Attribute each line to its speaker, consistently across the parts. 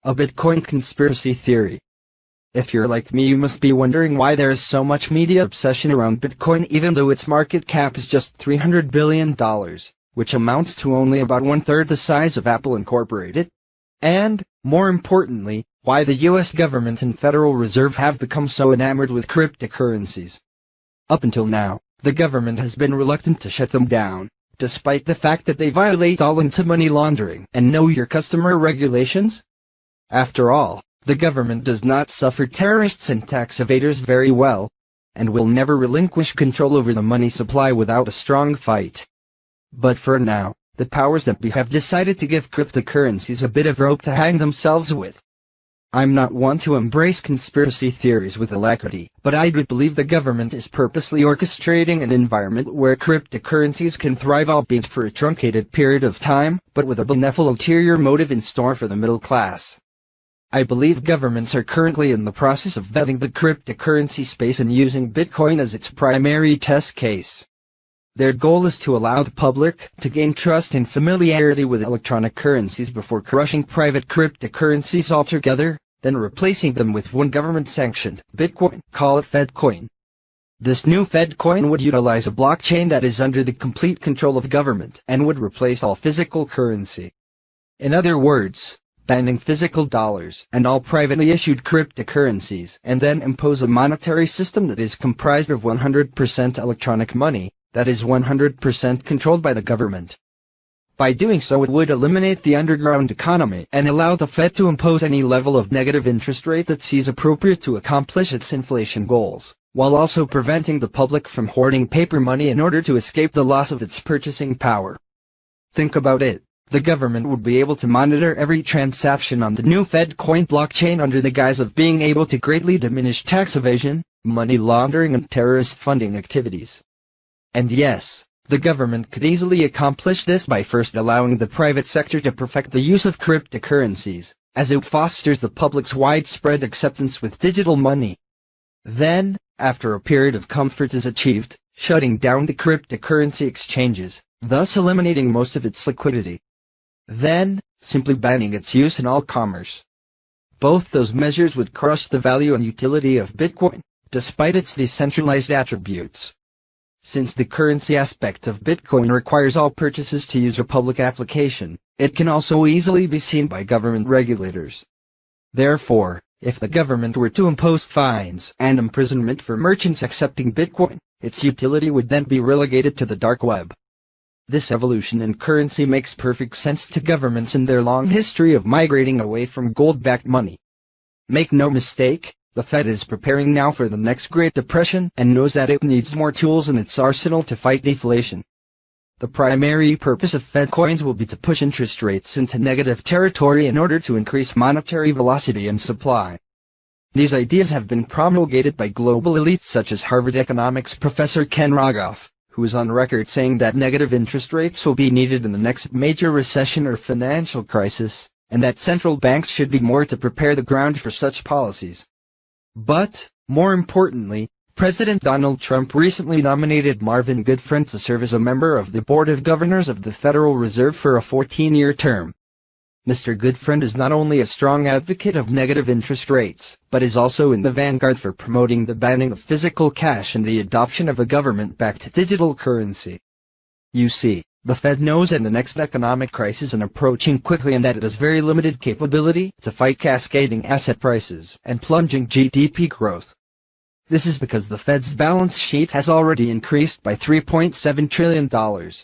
Speaker 1: A Bitcoin conspiracy theory. If you're like me, you must be wondering why there is so much media obsession around Bitcoin even though its market cap is just $300 billion, which amounts to only about 1/3 the size of Apple Incorporated. And, more importantly, why the US government and Federal Reserve have become so enamored with cryptocurrencies. Up until now, the government has been reluctant to shut them down, despite the fact that they violate all anti-money laundering and know your customer regulations. After all, the government does not suffer terrorists and tax evaders very well, and will never relinquish control over the money supply without a strong fight. But for now, the powers that be have decided to give cryptocurrencies a bit of rope to hang themselves with. I'm not one to embrace conspiracy theories with alacrity, but I do believe the government is purposely orchestrating an environment where cryptocurrencies can thrive, albeit for a truncated period of time, but with a benevolent ulterior motive in store for the middle class. I believe governments are currently in the process of vetting the cryptocurrency space and using Bitcoin as its primary test case. Their goal is to allow the public to gain trust and familiarity with electronic currencies before crushing private cryptocurrencies altogether, then replacing them with one government-sanctioned Bitcoin, call it Fedcoin. This new Fedcoin would utilize a blockchain that is under the complete control of government and would replace all physical currency. In other words, banning physical dollars and all privately issued cryptocurrencies, and then impose a monetary system that is comprised of 100% electronic money, that is 100% controlled by the government. By doing so, it would eliminate the underground economy and allow the Fed to impose any level of negative interest rate that sees appropriate to accomplish its inflation goals, while also preventing the public from hoarding paper money in order to escape the loss of its purchasing power. Think about it. The government would be able to monitor every transaction on the new Fedcoin blockchain under the guise of being able to greatly diminish tax evasion, money laundering and terrorist funding activities. And yes, the government could easily accomplish this by first allowing the private sector to perfect the use of cryptocurrencies, as it fosters the public's widespread acceptance with digital money. Then, after a period of comfort is achieved, shutting down the cryptocurrency exchanges, thus eliminating most of its liquidity. Then, simply banning its use in all commerce. Both those measures would crush the value and utility of Bitcoin, despite its decentralized attributes. Since the currency aspect of Bitcoin requires all purchases to use a public application, it can also easily be seen by government regulators. Therefore, if the government were to impose fines and imprisonment for merchants accepting Bitcoin, its utility would then be relegated to the dark web. This evolution in currency makes perfect sense to governments in their long history of migrating away from gold-backed money. Make no mistake, the Fed is preparing now for the next Great Depression and knows that it needs more tools in its arsenal to fight deflation. The primary purpose of Fed coins will be to push interest rates into negative territory in order to increase monetary velocity and supply. These ideas have been promulgated by global elites such as Harvard economics professor Ken Rogoff, who is on record saying that negative interest rates will be needed in the next major recession or financial crisis, and that central banks should be more to prepare the ground for such policies. But, more importantly, President Donald Trump recently nominated Marvin Goodfriend to serve as a member of the Board of Governors of the Federal Reserve for a 14-year term. Mr. Goodfriend is not only a strong advocate of negative interest rates, but is also in the vanguard for promoting the banning of physical cash and the adoption of a government-backed digital currency. You see, the Fed knows that the next economic crisis is approaching quickly and that it has very limited capability to fight cascading asset prices and plunging GDP growth. This is because the Fed's balance sheet has already increased by $3.7 trillion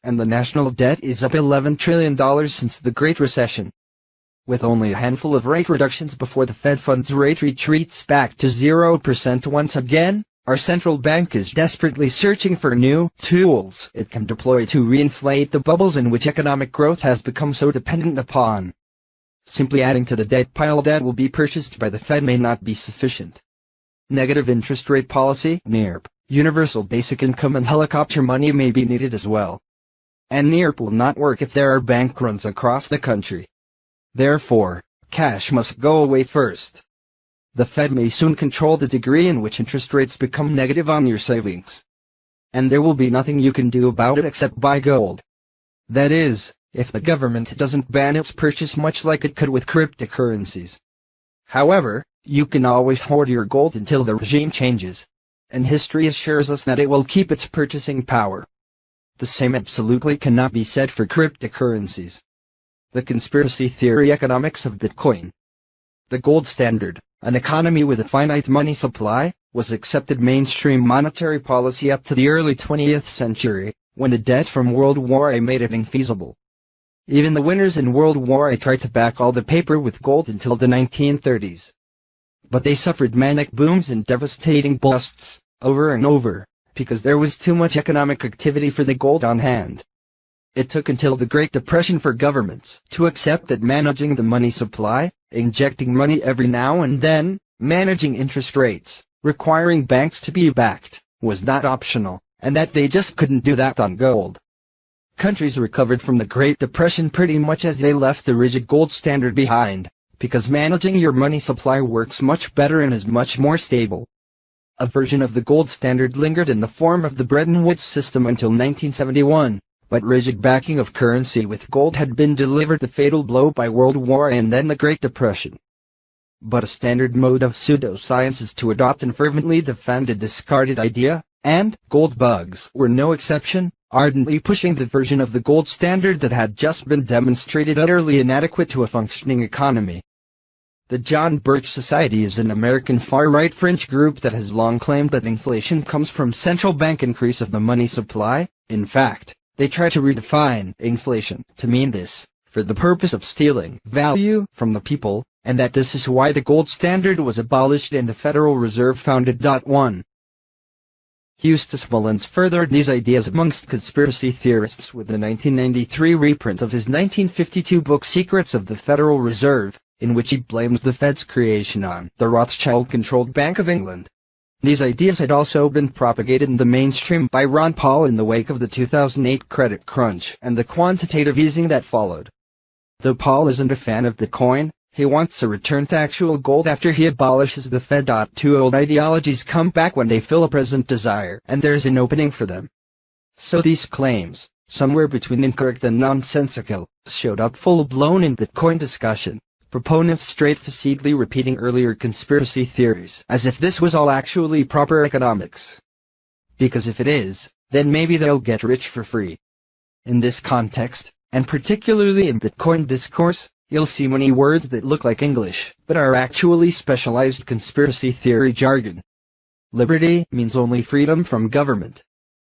Speaker 1: and the national debt is up $11 trillion since the Great Recession. With only a handful of rate reductions before the Fed funds rate retreats back to 0% once again, our central bank is desperately searching for new tools it can deploy to reinflate the bubbles in which economic growth has become so dependent upon. Simply adding to the debt pile that will be purchased by the Fed may not be sufficient. Negative interest rate policy, NIRP, universal basic income and helicopter money may be needed as well. And NIRP will not work if there are bank runs across the country. Therefore, cash must go away first. The Fed may soon control the degree in which interest rates become negative on your savings. And there will be nothing you can do about it except buy gold. That is, if the government doesn't ban its purchase much like it could with cryptocurrencies. However, you can always hoard your gold until the regime changes. And history assures us that it will keep its purchasing power. The same absolutely cannot be said for cryptocurrencies. The conspiracy theory economics of Bitcoin. The gold standard, an economy with a finite money supply, was accepted mainstream monetary policy up to the early 20th century, when the debt from World War I made it infeasible. Even the winners in World War I tried to back all the paper with gold until the 1930s. But they suffered manic booms and devastating busts, over and over, because there was too much economic activity for the gold on hand. It took until the Great Depression for governments to accept that managing the money supply, injecting money every now and then, managing interest rates, requiring banks to be backed, was not optional, and that they just couldn't do that on gold. Countries recovered from the Great Depression pretty much as they left the rigid gold standard behind, because managing your money supply works much better and is much more stable. A version of the gold standard lingered in the form of the Bretton Woods system until 1971, but rigid backing of currency with gold had been delivered the fatal blow by World War and then the Great Depression. But a standard mode of pseudoscience is to adopt and fervently defend a discarded idea, and gold bugs were no exception, ardently pushing the version of the gold standard that had just been demonstrated utterly inadequate to a functioning economy. The John Birch Society is an American far-right fringe group that has long claimed that inflation comes from central bank increase of the money supply. In fact, they try to redefine inflation to mean this, for the purpose of stealing value from the people, and that this is why the gold standard was abolished and the Federal Reserve founded. 1. Eustace Mullins furthered these ideas amongst conspiracy theorists with the 1993 reprint of his 1952 book Secrets of the Federal Reserve, in which he blames the Fed's creation on the Rothschild-controlled Bank of England. These ideas had also been propagated in the mainstream by Ron Paul in the wake of the 2008 credit crunch and the quantitative easing that followed. Though Paul isn't a fan of Bitcoin, he wants a return to actual gold after he abolishes the Fed. Two old ideologies come back when they fill a present desire, and there's an opening for them. So these claims, somewhere between incorrect and nonsensical, showed up full-blown in Bitcoin discussion. Proponents straight-facedly repeating earlier conspiracy theories as if this was all actually proper economics. Because if it is, then maybe they'll get rich for free. In this context, and particularly in Bitcoin discourse, you'll see many words that look like English, but are actually specialized conspiracy theory jargon. Liberty means only freedom from government.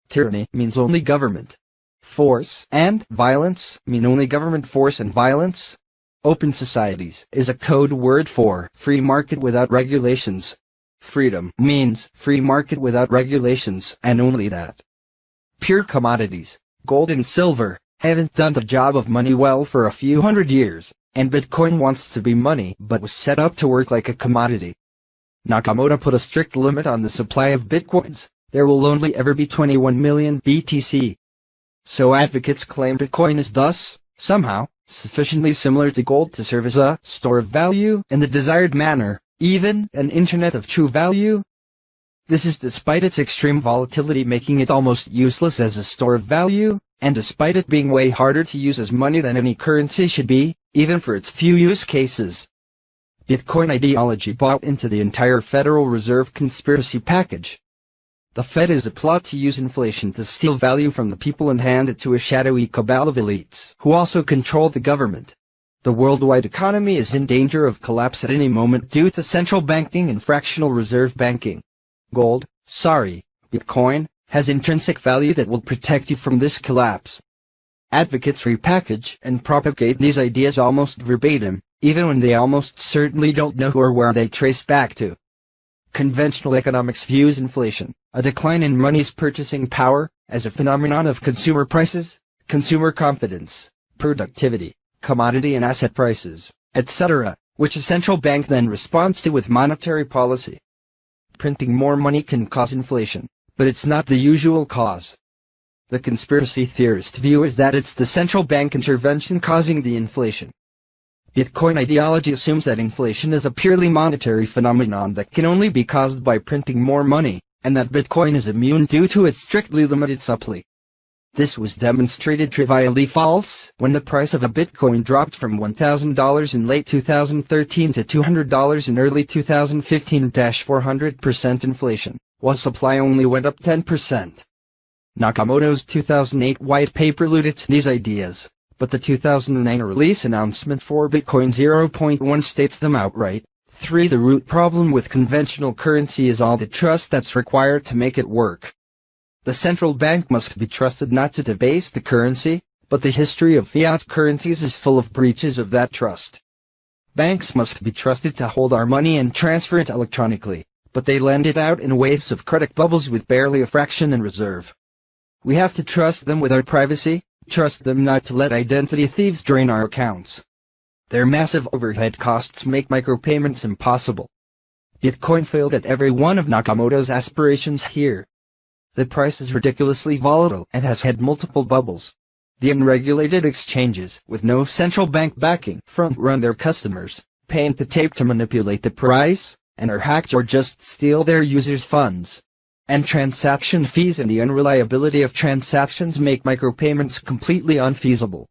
Speaker 1: Tyranny means only government. Force and violence mean only government force and violence. Open societies is a code word for free market without regulations. Freedom means free market without regulations, and only that. Pure commodities, gold and silver, haven't done the job of money well for a few hundred years, and Bitcoin wants to be money but was set up to work like a commodity. Nakamoto put a strict limit on the supply of Bitcoins. There will only ever be 21 million BTC. So advocates claim Bitcoin is thus, somehow, sufficiently similar to gold to serve as a store of value in the desired manner, even an internet of true value. This is despite its extreme volatility making it almost useless as a store of value, and despite it being way harder to use as money than any currency should be, even for its few use cases. Bitcoin ideology bought into the entire Federal Reserve conspiracy package. The Fed is a plot to use inflation to steal value from the people and hand it to a shadowy cabal of elites who also control the government. The worldwide economy is in danger of collapse at any moment due to central banking and fractional reserve banking. Gold, Bitcoin, has intrinsic value that will protect you from this collapse. Advocates repackage and propagate these ideas almost verbatim, even when they almost certainly don't know who or where they trace back to. Conventional economics views inflation, a decline in money's purchasing power, as a phenomenon of consumer prices, consumer confidence, productivity, commodity and asset prices, etc., which a central bank then responds to with monetary policy. Printing more money can cause inflation, but it's not the usual cause. The conspiracy theorist view is that it's the central bank intervention causing the inflation. Bitcoin ideology assumes that inflation is a purely monetary phenomenon that can only be caused by printing more money, and that Bitcoin is immune due to its strictly limited supply. This was demonstrated trivially false when the price of a Bitcoin dropped from $1,000 in late 2013 to $200 in early 2015 - 400% inflation, while supply only went up 10%. Nakamoto's 2008 white paper alluded to these ideas, but the 2009 release announcement for Bitcoin 0.1 states them outright. 3. The root problem with conventional currency is all the trust that's required to make it work. The central bank must be trusted not to debase the currency, but the history of fiat currencies is full of breaches of that trust. Banks must be trusted to hold our money and transfer it electronically, but they lend it out in waves of credit bubbles with barely a fraction in reserve. We have to trust them with our privacy, trust them not to let identity thieves drain our accounts. Their massive overhead costs make micropayments impossible. Bitcoin failed at every one of Nakamoto's aspirations here. The price is ridiculously volatile and has had multiple bubbles. The unregulated exchanges, with no central bank backing, front-run their customers, paint the tape to manipulate the price, and are hacked or just steal their users' funds. And transaction fees and the unreliability of transactions make micropayments completely unfeasible.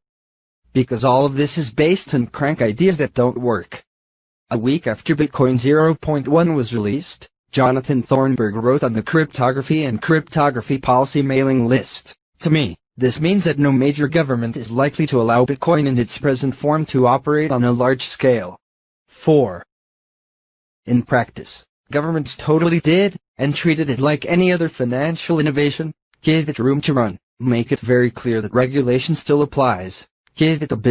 Speaker 1: Because all of this is based on crank ideas that don't work. A week after Bitcoin 0.1 was released, Jonathan Thornburg wrote on the Cryptography and Cryptography Policy mailing list, "To me, this means that no major government is likely to allow Bitcoin in its present form to operate on a large scale." 4. In practice, governments totally did, and treated it like any other financial innovation, gave it room to run, make it very clear that regulation still applies, gave it a bit